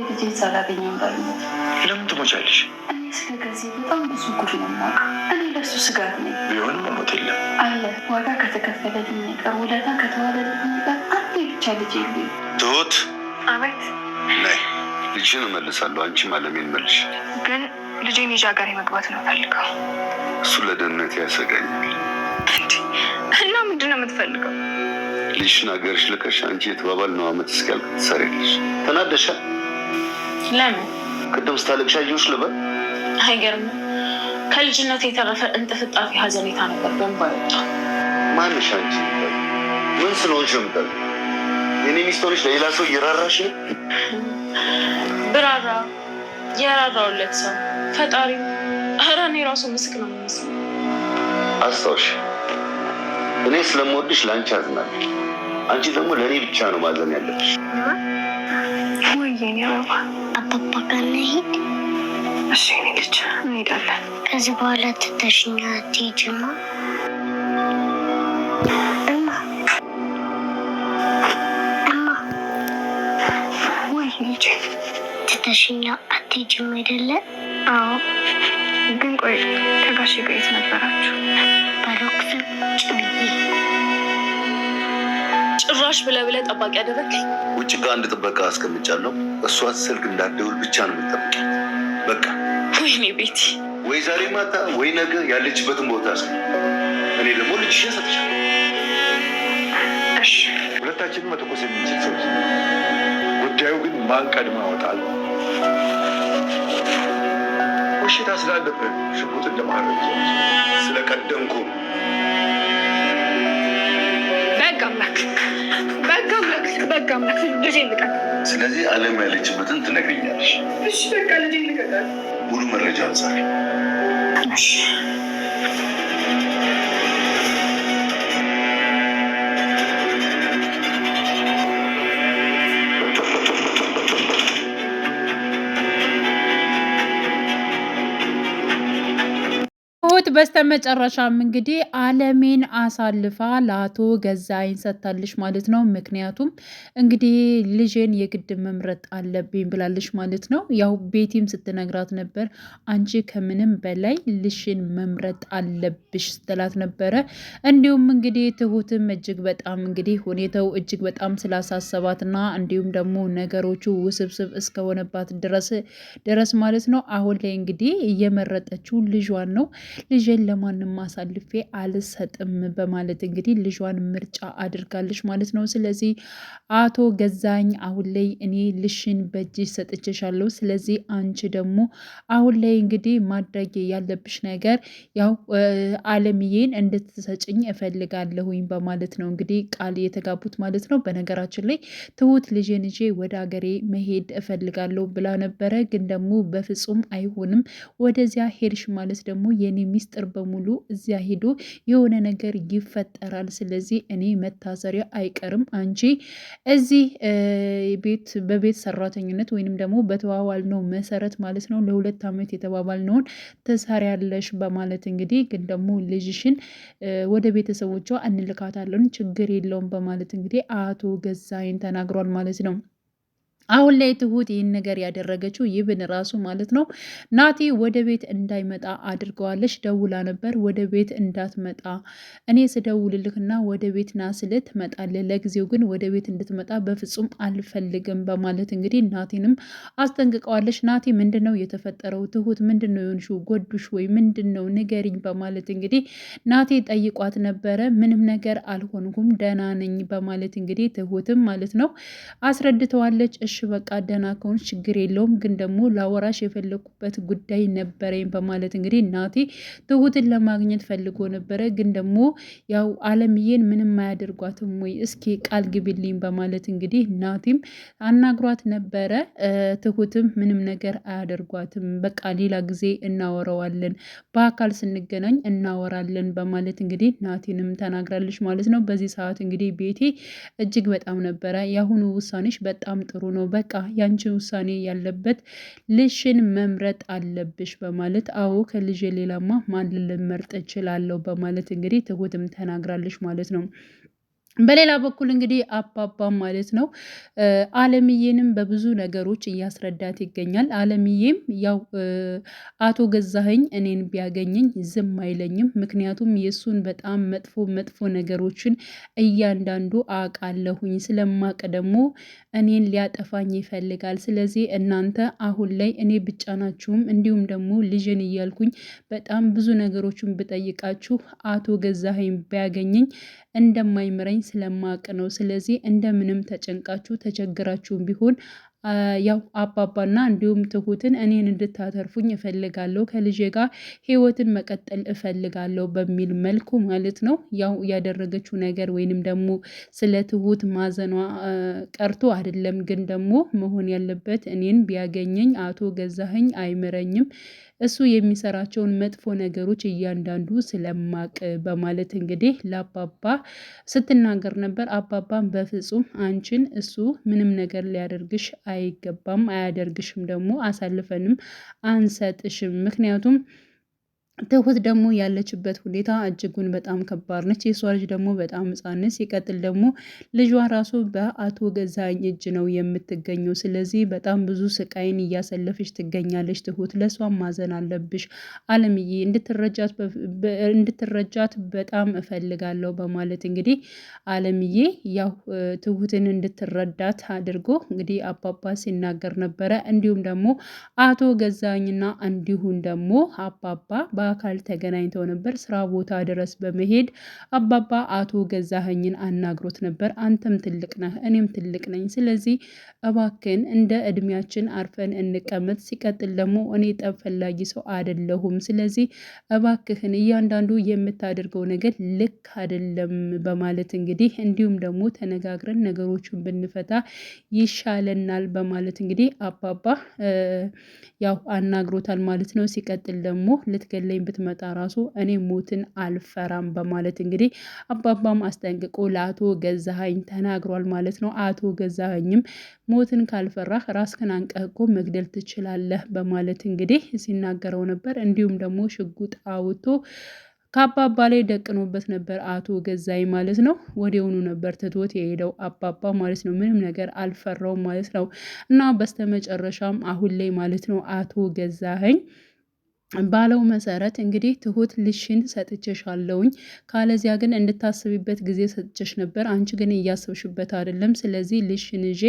ጊዜ ሳላገኘው ባል ለምን ትሞቻለሽ? እኔ ስለ ከዚህ በጣም ብዙ ጉድ ነው የማውቀው። እኔ ለሱ ስጋት ነኝ። ቢሆንም መሞት የለም አለ ዋጋ ከተከፈለልኝ ነገር ውለታ ከተዋለልኝ ነገር አንዴ ብቻ ልጅ የለኝ። ትሁት አቤት። ነይ ልጅሽን እመልሳለሁ። አንቺም አለሜን መልሽ። ግን ልጄን ይዤ ሀገሬ መግባት ነው ፈልገው። እሱ ለደህንነት ያሰጋኛል። እና ምንድን ነው የምትፈልገው? ልጅሽን ሀገርሽ ልከሽ አንቺ የተባባልነው ዓመት እስኪያልቅ ትሰሪያለሽ። ተናደሻል? ለምን? ቅድም ስታለቅሽ አየሁሽ ልበል? አይገርምም? ከልጅነት የተረፈ እንጥፍጣፊ ሀዘኔታ ነበር በእንባ ወጣ። ማንሽ አንቺ? ምን ስለሆንሽ ነው የምጠል? የኔ ሚስት ሆነሽ ለሌላ ሰው እየራራሽ ነው? ብራራ የራራውለት ሰው ፈጣሪ ኧረ እኔ ራሱ ምስክ ነው የሚመስለው። አስታውሽ፣ እኔ ስለምወድሽ ለአንቺ አዝናለሁ። አንቺ ደግሞ ለእኔ ብቻ ነው ማዘን ያለብሽ። ወይ የኔ አበባ አባባ ጋር እንሂድ። እሺ የኔ ልጅ እንሄዳለን። ከዚህ በኋላ ትተሽኛ አትሄጂማ? ወይ ልጅ ትተሽኛ አትሄጂም አይደለ? አዎ። ግን ቆይ ከጋሼ ጋር የት ነበራችሁ? ባለክፍል ጭብዬ ጭራሽ ብለህ ጠባቂ ያደረግኝ። ውጭ ጋር አንድ ጥበቃ አስቀምጫለሁ። እሷ ስልክ እንዳትደውል ብቻ ነው የምትጠብቂው። በቃ ወይኔ ቤቲ፣ ወይ ዛሬ ማታ ወይ ነገ ያለችበትን ቦታ እኔ ደግሞ ልጅሽን ሰጥሻለሁ። እሺ፣ ሁለታችንም መተኮስ የምንችል ሰው። ጉዳዩ ግን ማን ቀድሞ ያወጣል? በሽታ ስላለብን ሽጉጥ እንደማድረግ ስለቀደምኩ በጋ አምላክ ልጄ ልቀቅ። ስለዚህ ዓለም ያለችበትን ትነግሪኛለሽ። እሺ በቃ ልጄ ልቀቃል። ሙሉ መረጃ አንጻር በስተመጨረሻም እንግዲህ አለሜን አሳልፋ ለአቶ ገዛኸኝ ሰጥታለች ማለት ነው። ምክንያቱም እንግዲህ ልጄን የግድ መምረጥ አለብኝ ብላለች ማለት ነው። ያው ቤቲም ስትነግራት ነበር፣ አንቺ ከምንም በላይ ልሽን መምረጥ አለብሽ ስትላት ነበረ። እንዲሁም እንግዲህ ትሁትም እጅግ በጣም እንግዲህ ሁኔታው እጅግ በጣም ስላሳሰባትና እንዲሁም ደግሞ ነገሮቹ ውስብስብ እስከሆነባት ድረስ ማለት ነው አሁን ላይ እንግዲህ እየመረጠችው ልጇን ነው። ልጄን ለማንም አሳልፌ አልሰጥም በማለት እንግዲህ ልጇን ምርጫ አድርጋለች ማለት ነው። ስለዚህ አቶ ገዛኸኝ አሁን ላይ እኔ ልሽን በእጅሽ ሰጥቼሻለሁ፣ ስለዚህ አንቺ ደግሞ አሁን ላይ እንግዲህ ማድረግ ያለብሽ ነገር ያው አለምዬን እንድትሰጭኝ እፈልጋለሁኝ በማለት ነው እንግዲህ ቃል የተጋቡት ማለት ነው። በነገራችን ላይ ትሁት ልጄን ይዤ ወደ ሀገሬ መሄድ እፈልጋለሁ ብላ ነበረ፣ ግን ደግሞ በፍጹም አይሆንም፣ ወደዚያ ሄድሽ ማለት ደግሞ የኔ ሚስጥር በሙሉ እዚያ ሄዶ የሆነ ነገር ይፈጠራል። ስለዚህ እኔ መታሰሪያ አይቀርም። አንቺ እዚህ በቤት ሰራተኝነት ወይንም ደግሞ በተባባልነው መሰረት ማለት ነው ለ2 ዓመት የተባባልነውን ትሰሪያለሽ በማለት እንግዲህ ግን ደግሞ ልጅሽን ወደ ቤተሰቦቿ እንልካታለን፣ ችግር የለውም በማለት እንግዲህ አቶ ገዛኸኝ ተናግሯል ማለት ነው። አሁን ላይ ትሁት ይህን ነገር ያደረገችው ይብን ራሱ ማለት ነው ናቲ ወደ ቤት እንዳይመጣ አድርገዋለች። ደውላ ነበር ወደ ቤት እንዳትመጣ እኔ ስደውልልክና ወደ ቤት ና ስል ትመጣለህ፣ ለጊዜው ግን ወደ ቤት እንድትመጣ በፍጹም አልፈልግም በማለት እንግዲህ ናቲንም አስጠንቅቀዋለች። ናቲ ምንድን ነው የተፈጠረው? ትሁት ምንድን ነው የሆንሽው? ጎዱሽ ወይ ምንድን ነው ንገሪኝ በማለት እንግዲህ ናቲ ጠይቋት ነበረ። ምንም ነገር አልሆንኩም ደህና ነኝ በማለት እንግዲህ ትሁትም ማለት ነው አስረድተዋለች። እሺ በቃ ደህና ከሆንሽ ችግር የለውም፣ ግን ደግሞ ላወራሽ የፈለኩበት ጉዳይ ነበረኝ በማለት እንግዲህ ናቲ ትሁትን ለማግኘት ፈልጎ ነበረ። ግን ደግሞ ያው አለምዬን ምንም አያደርጓትም ወይ እስኪ ቃል ግቢልኝ በማለት እንግዲህ ናቲም አናግሯት ነበረ። ትሁትም ምንም ነገር አያደርጓትም፣ በቃ ሌላ ጊዜ እናወራዋለን፣ በአካል ስንገናኝ እናወራለን በማለት እንግዲህ ናቲንም ተናግራለች ማለት ነው። በዚህ ሰዓት እንግዲህ ቤቴ እጅግ በጣም ነበረ የአሁኑ ውሳኔሽ በጣም ጥሩ ነው፣ በቃ ያንቺ ውሳኔ ያለበት ልሽን መምረጥ አለብሽ በማለት አዎ ከልጅ ሌላማ ማን ልመርጥ እችላለሁ በማለት እንግዲህ ትሁትም ተናግራለች ማለት ነው። በሌላ በኩል እንግዲህ አባባ ማለት ነው አለምዬንም በብዙ ነገሮች እያስረዳት ይገኛል። አለምዬም ያው አቶ ገዛኸኝ እኔን ቢያገኘኝ ዝም አይለኝም፣ ምክንያቱም የእሱን በጣም መጥፎ መጥፎ ነገሮችን እያንዳንዱ አውቃለሁኝ፣ ስለማቅ ደግሞ እኔን ሊያጠፋኝ ይፈልጋል። ስለዚህ እናንተ አሁን ላይ እኔ ብቻ ናችሁም፣ እንዲሁም ደግሞ ልጅን እያልኩኝ በጣም ብዙ ነገሮችን ብጠይቃችሁ አቶ ገዛኸኝ ቢያገኘኝ እንደማይምረኝ ስለማቅ ነው። ስለዚህ እንደምንም ተጨንቃችሁ ተቸግራችሁም ቢሆን ያው አባባና እንዲሁም ትሁትን እኔን እንድታተርፉኝ እፈልጋለሁ፣ ከልጄ ጋር ህይወትን መቀጠል እፈልጋለሁ በሚል መልኩ ማለት ነው። ያው ያደረገችው ነገር ወይንም ደግሞ ስለ ትሁት ማዘኗ ቀርቶ አይደለም፣ ግን ደግሞ መሆን ያለበት እኔን ቢያገኘኝ አቶ ገዛኸኝ አይምረኝም፣ እሱ የሚሰራቸውን መጥፎ ነገሮች እያንዳንዱ ስለማቅ በማለት እንግዲህ ለአባባ ስትናገር ነበር። አባባን በፍጹም አንቺን እሱ ምንም ነገር ሊያደርግሽ አይገባም፣ አያደርግሽም፣ ደግሞ አሳልፈንም አንሰጥሽም። ምክንያቱም ትሁት ደግሞ ያለችበት ሁኔታ እጅጉን በጣም ከባድ ነች። የሷ ልጅ ደግሞ በጣም ሕፃን ነች። ሲቀጥል ደግሞ ልጇ ራሱ በአቶ ገዛኸኝ እጅ ነው የምትገኘው። ስለዚህ በጣም ብዙ ስቃይን እያሰለፈች ትገኛለች። ትሁት ለሷም ማዘን አለብሽ አለምዬ፣ እንድትረጃት በጣም እፈልጋለሁ በማለት እንግዲህ አለምዬ ያው ትሁትን እንድትረዳት አድርጎ እንግዲህ አባባ ሲናገር ነበረ። እንዲሁም ደግሞ አቶ ገዛኸኝና እንዲሁም ደግሞ አባባ በአካል ተገናኝተው ነበር። ስራ ቦታ ድረስ በመሄድ አባባ አቶ ገዛኸኝን አናግሮት ነበር። አንተም ትልቅ ነህ፣ እኔም ትልቅ ነኝ፣ ስለዚህ እባክን እንደ እድሜያችን አርፈን እንቀመጥ። ሲቀጥል ደግሞ እኔ ጠብ ፈላጊ ሰው አይደለሁም። ስለዚህ እባክህን እያንዳንዱ የምታደርገው ነገር ልክ አይደለም በማለት እንግዲህ እንዲሁም ደግሞ ተነጋግረን ነገሮችን ብንፈታ ይሻለናል በማለት እንግዲህ አባባ ያው አናግሮታል ማለት ነው። ሲቀጥል ደግሞ ልትገለኝ ብትመጣ ራሱ እኔ ሞትን አልፈራም በማለት እንግዲህ አባባም አስጠንቅቆ ለአቶ ገዛኸኝ ተናግሯል ማለት ነው። አቶ ገዛኸኝም ሞትን ካልፈራህ ራስህን አንቀህ እኮ መግደል ትችላለህ በማለት እንግዲህ ሲናገረው ነበር። እንዲሁም ደግሞ ሽጉጥ አውጥቶ ከአባባ ላይ ደቅኖበት ነበር አቶ ገዛኸኝ ማለት ነው። ወዲያውኑ ነበር ትቶት የሄደው አባባ ማለት ነው። ምንም ነገር አልፈራውም ማለት ነው። እና በስተመጨረሻም አሁን ላይ ማለት ነው አቶ ገዛኸኝ ባለው መሰረት እንግዲህ ትሁት ልሽን ሰጥቼሻለሁኝ፣ ካለዚያ ግን እንድታስቢበት ጊዜ ሰጥቼሽ ነበር፣ አንቺ ግን እያሰብሽበት አይደለም። ስለዚህ ልሽን ይዤ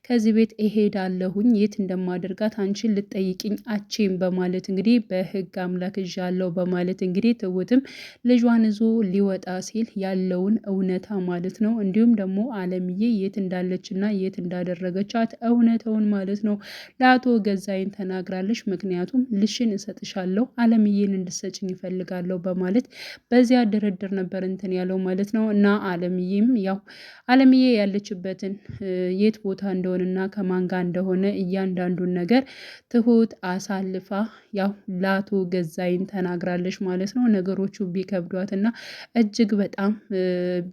ከዚህ ቤት እሄዳለሁኝ፣ የት እንደማደርጋት አንቺን ልጠይቅኝ አቼም በማለት እንግዲህ በህግ አምላክ ይዣለሁ በማለት እንግዲህ ትሁትም ልጇን ይዞ ሊወጣ ሲል ያለውን እውነታ ማለት ነው እንዲሁም ደግሞ አለምዬ የት እንዳለችና የት እንዳደረገቻት እውነታውን ማለት ነው ለአቶ ገዛኸኝ ተናግራለች። ምክንያቱም ልሽን እሰጥሻለሁ አለምዬን እንድሰጭኝ ይፈልጋለሁ በማለት በዚያ ድርድር ነበር እንትን ያለው ማለት ነው። እና አለምዬም ያው አለምዬ ያለችበትን የት ቦታ እንደሆነና ከማን ጋር እንደሆነ እያንዳንዱን ነገር ትሁት አሳልፋ ያው ለአቶ ገዛኸኝ ተናግራለች ማለት ነው። ነገሮቹ ቢከብዷትና እጅግ በጣም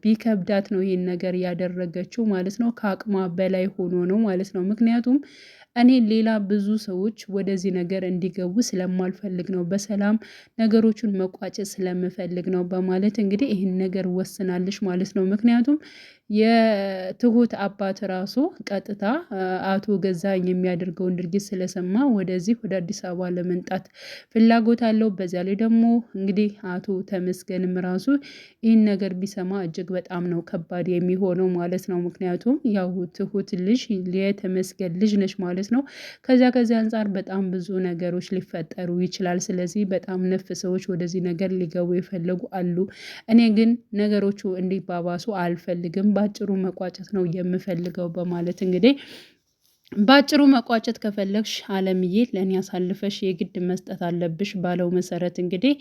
ቢከብዳት ነው ይህን ነገር ያደረገችው ማለት ነው። ከአቅሟ በላይ ሆኖ ነው ማለት ነው። ምክንያቱም እኔ ሌላ ብዙ ሰዎች ወደዚህ ነገር እንዲገቡ ስለማልፈልግ ነው፣ በሰላም ነገሮቹን መቋጨት ስለምፈልግ ነው በማለት እንግዲህ ይህን ነገር ወስናለች ማለት ነው። ምክንያቱም የትሁት አባት ራሱ ቀጥታ አቶ ገዛኸኝ የሚያደርገውን ድርጊት ስለሰማ ወደዚህ ወደ አዲስ አበባ ለመምጣት ፍላጎት አለው። በዚያ ላይ ደግሞ እንግዲህ አቶ ተመስገንም ራሱ ይህን ነገር ቢሰማ እጅግ በጣም ነው ከባድ የሚሆነው ማለት ነው። ምክንያቱም ያው ትሁት ልጅ የተመስገን ልጅ ነች ማለት ነው። ከዚያ አንጻር በጣም ብዙ ነገሮች ሊፈጠሩ ይችላል። ስለዚህ በጣም ነፍ ሰዎች ወደዚህ ነገር ሊገቡ የፈለጉ አሉ። እኔ ግን ነገሮቹ እንዲባባሱ አልፈልግም፣ ባጭሩ መቋጨት ነው የምፈልገው በማለት እንግዲህ ባጭሩ መቋጨት ከፈለግሽ አለምዬ ለእኔ አሳልፈሽ የግድ መስጠት አለብሽ ባለው መሰረት እንግዲህ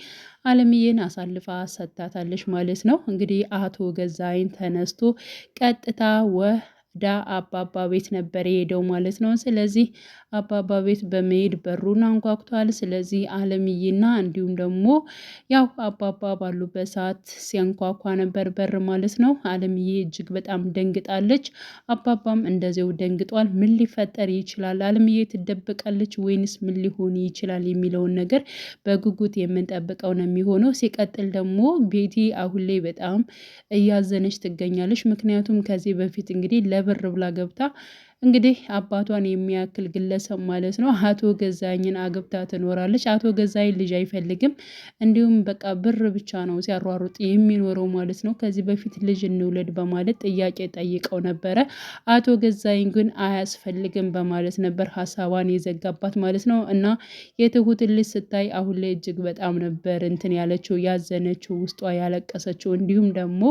አለምዬን አሳልፋ ሰጥታታለች ማለት ነው። እንግዲህ አቶ ገዛኸኝ ተነስቶ ቀጥታ አባባ ቤት ነበር የሄደው ማለት ነው። ስለዚህ አባባ ቤት በመሄድ በሩን አንኳኩቷል። ስለዚህ አለምዬና እንዲሁም ደግሞ ያው አባባ ባሉበት ሰዓት ሲያንኳኳ ነበር በር ማለት ነው። አለምዬ እጅግ በጣም ደንግጣለች። አባባም እንደዚው ደንግጧል። ምን ሊፈጠር ይችላል? አለምዬ ትደበቃለች ወይንስ ምን ሊሆን ይችላል የሚለውን ነገር በጉጉት የምንጠብቀው ነው የሚሆነው። ሲቀጥል ደግሞ ቤቲ አሁን ላይ በጣም እያዘነች ትገኛለች። ምክንያቱም ከዚህ በፊት እንግዲህ ለብር ብላ ገብታ እንግዲህ አባቷን የሚያክል ግለሰብ ማለት ነው አቶ ገዛኝን አግብታ ትኖራለች። አቶ ገዛኝ ልጅ አይፈልግም፣ እንዲሁም በቃ ብር ብቻ ነው ሲያሯሩጥ የሚኖረው ማለት ነው። ከዚህ በፊት ልጅ እንውለድ በማለት ጥያቄ ጠይቀው ነበረ። አቶ ገዛኝ ግን አያስፈልግም በማለት ነበር ሀሳቧን የዘጋባት ማለት ነው። እና የትሁትን ልጅ ስታይ አሁን ላይ እጅግ በጣም ነበር እንትን ያለችው፣ ያዘነችው፣ ውስጧ ያለቀሰችው፣ እንዲሁም ደግሞ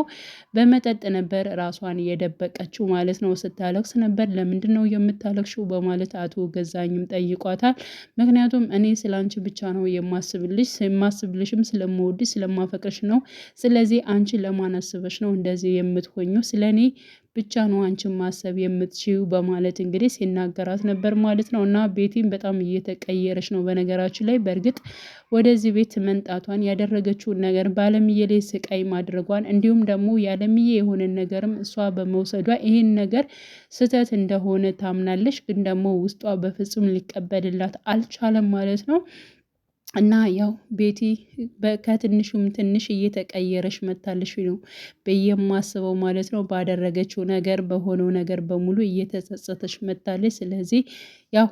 በመጠጥ ነበር ራሷን የደበቀችው ማለት ነው። ስታለቅስ ነበር። ለምንድን ነው የምታለቅሽው በማለት አቶ ገዛኝም ጠይቋታል። ምክንያቱም እኔ ስላንቺ ብቻ ነው የማስብልሽም ስለምወድሽ ስለማፈቅርሽ ነው። ስለዚህ አንቺ ለማን አስበሽ ነው እንደዚህ የምትሆኚው? ስለኔ ብቻ ነው አንቺን ማሰብ የምትችይው በማለት እንግዲህ ሲናገራት ነበር ማለት ነው። እና ቤቲም በጣም እየተቀየረች ነው በነገራችን ላይ። በእርግጥ ወደዚህ ቤት መንጣቷን ያደረገችውን ነገር በአለምዬ ላይ ስቃይ ማድረጓን እንዲሁም ደግሞ የአለምዬ የሆነን ነገርም እሷ በመውሰዷ ይህን ነገር ስህተት እንደሆነ ታምናለች። ግን ደግሞ ውስጧ በፍጹም ሊቀበልላት አልቻለም ማለት ነው። እና ያው ቤቲ ከትንሹም ትንሽ እየተቀየረች መታለች ነው በየማስበው ማለት ነው። ባደረገችው ነገር በሆነው ነገር በሙሉ እየተጸጸተች መታለች። ስለዚህ ያው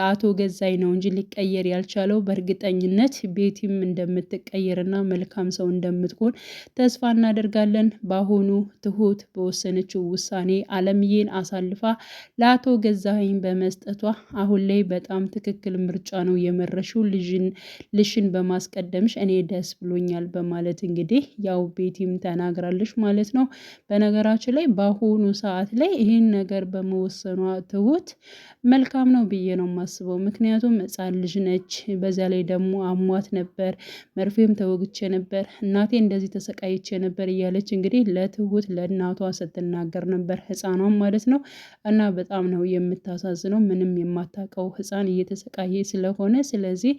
አቶ ገዛኝ ነው እንጂ ሊቀየር ያልቻለው። በእርግጠኝነት ቤቲም እንደምትቀየርና መልካም ሰው እንደምትሆን ተስፋ እናደርጋለን። በአሁኑ ትሁት በወሰነችው ውሳኔ አለምዬን አሳልፋ ለአቶ ገዛኝ በመስጠቷ አሁን ላይ በጣም ትክክል ምርጫ ነው የመረሽው። ልሽን በማስቀደምሽ እኔ ደስ ብሎኛል በማለት እንግዲህ ያው ቤቲም ተናግራለች ማለት ነው። በነገራችን ላይ በአሁኑ ሰዓት ላይ ይህን ነገር በመወሰኗ ትሁት መልካም ነው ብዬ ነው የማስበው። ምክንያቱም ሕፃን ልጅ ነች። በዛ ላይ ደግሞ አሟት ነበር፣ መርፌም ተወግቼ ነበር፣ እናቴ እንደዚህ ተሰቃይቼ ነበር እያለች እንግዲህ ለትሁት ለእናቷ ስትናገር ነበር፣ ሕፃኗም ማለት ነው። እና በጣም ነው የምታሳዝነው። ምንም የማታውቀው ሕፃን እየተሰቃየ ስለሆነ ስለዚህ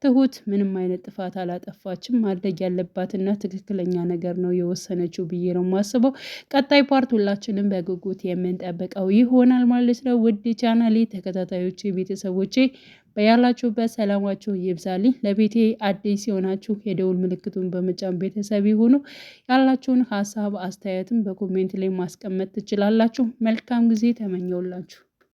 ትሁት ምንም አይነት ጥፋት አላጠፋችም። ማድረግ ያለባትና ትክክለኛ ነገር ነው የወሰነችው ብዬ ነው የማስበው። ቀጣይ ፓርት ሁላችንም በጉጉት የምንጠብቀው ይሆናል ማለት ነው። ውድ ቻናሌ ተከታታዮቼ ቤተሰቦቼ በያላችሁበት ሰላማችሁ ይብዛልኝ። ለቤቴ አዲስ የሆናችሁ የደውል ምልክቱን በመጫን ቤተሰብ ይሁኑ። ያላችሁን ሀሳብ አስተያየትም በኮሜንት ላይ ማስቀመጥ ትችላላችሁ። መልካም ጊዜ ተመኘውላችሁ።